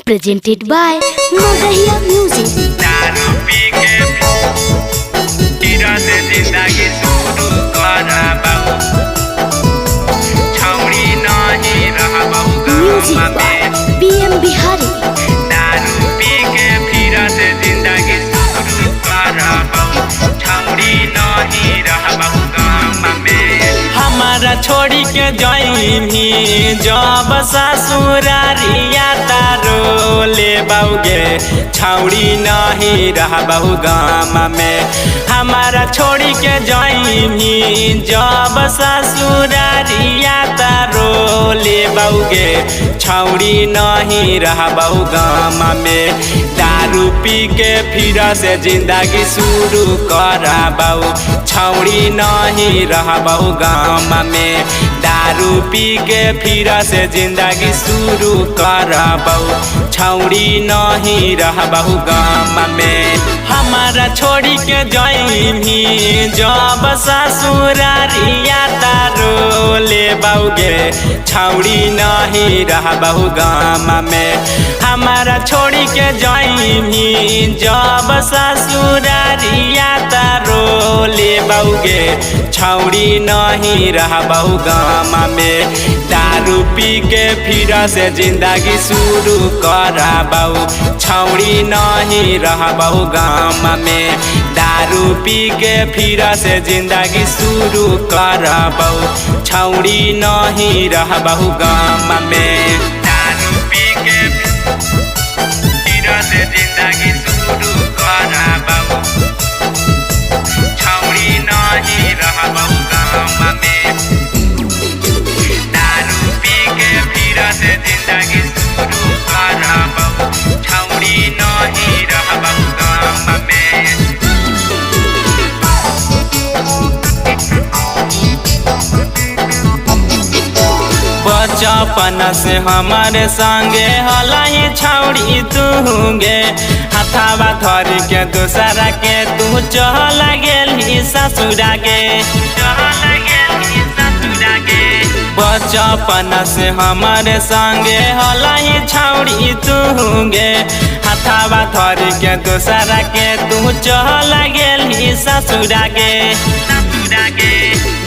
presented by Magahiya Music. दारू पी के तीरा से जिंदगी शुरू कराबहु छौड़ी नहीं रहबहु Music गाँव by में। PM Bihari. दारू पी के फिर से जिंदगी शुरू कराबहु छौड़ी नहीं रहबहु गाँव में। हमारा छोड़ी के जइमी जब ससुरारिया तारो ले बाउगे छौड़ी नहीं रहबहु गाँव में। हमारा छोड़ी के जइमी जब ससुरारिया तारो ले बाउगे छौड़ी नहीं रहबहु गाँव में। दारू पी के फिर से जिंदगी शुरू कराबहु छौड़ी नहीं रहबहु गाँव में। दारू पी के फिर से जिंदगी शुरू कराबहु छौड़ी नहीं रहबहु गाँव में। हमारा छोड़ी के जइमी जब ससुरारिया तारो ले बाउगे छौड़ी नहीं रहबहु गाँव में। हमारा छोड़ी के जइमी जब ससुरारिया तारो ले बाउगे छौड़ी नहीं रहबहु गाँव में। दारू पी के फिर से जिंदगी शुरू कराबहु छौड़ी नहीं रहबहु गाँव में। दारू पी के फिर से जिंदगी शुरू कराबहु छौड़ी नहीं रहबहु गाँव में। दारू पी के फिर से जिंदगी शुरू कराबहु छौड़ी नहीं रहबहु गाँव में। दारू पी के फिर से जिंदगी शुरू कराबहु छौड़ी नहीं रहबहु गाँव में। बचपन से हमारे संगे हलाई छौड़ी तूगे हथावा धर के दूसरा के तू चल गेली ससुरा के। बचपन से हमारे संगे हलाई छौड़ी तूगे हथावा धर के दूसरा के तू चल गेली ससुरा के।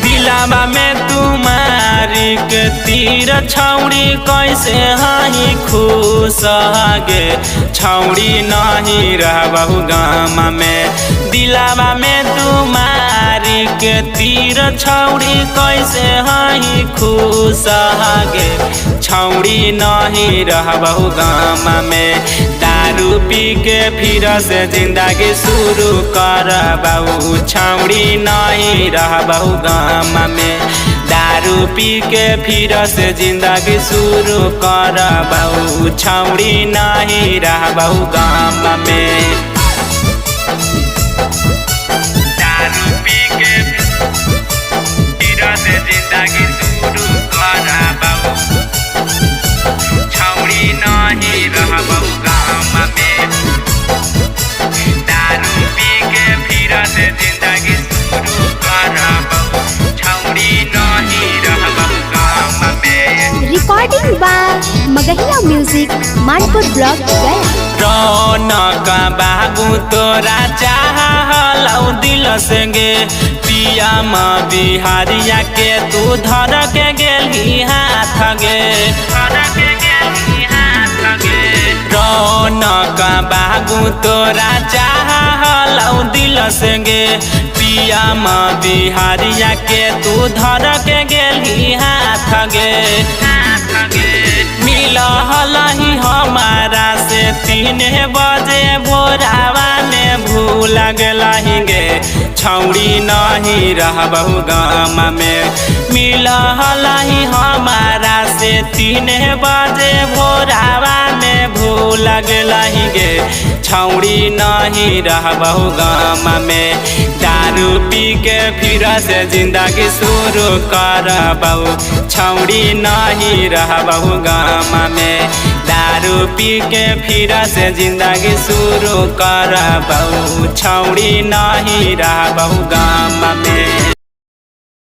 दिलावा में तुम्हारी के तीर छौड़ी कैसे हाई खुश गे छौड़ी नहीं रहबहु गाँव में। दिलावा में तुम्हारी के तीर छौड़ी कैसे हाई खुश गे छौड़ी नहीं रहबहु गाँव में। दारू पी के फिर से जिंदगी शुरू कराबहु छौड़ी नहीं रहबहु गाँव में। दारू पी के फिर से जिंदगी शुरू कराबहु छौड़ी नहीं रहबहु गाँव में। दारू पी के फिर से जिंदगी शुरू कराबहु छौड़ी नहीं रहबहु गाँव में। दारू पी के फिर से जिंदगी शुरू कराबहु छौड़ी नहीं रहबहु गाँव में। Recording by Magahiya Music, Manpur Block, Gaya. रौनक बाबू तोरा चाहलौ दिल से गे पिया बिहारिया के तू धर के गेली हाथ गे। रौनक बाबू तोरा चाहलौ दिल से गे पिया बिहारिया के तू धर के गेली हाथ गे। मिलही हमारा से 3 बजे भोरावा में भूल गलही गे छौड़ी नहीं रहबहु गाँव में। मिलही हमारा से 3 बजे भोरावा में भूल गलही गे छौड़ी नहीं रहबहु गाँव में। दारू पी के फिर से जिंदगी शुरू कराबहु छौड़ी नहीं रहबहु गाँव में। दारू पी के फिर से जिंदगी शुरू कराबहु छौड़ी नहीं रहबहु गाँव में।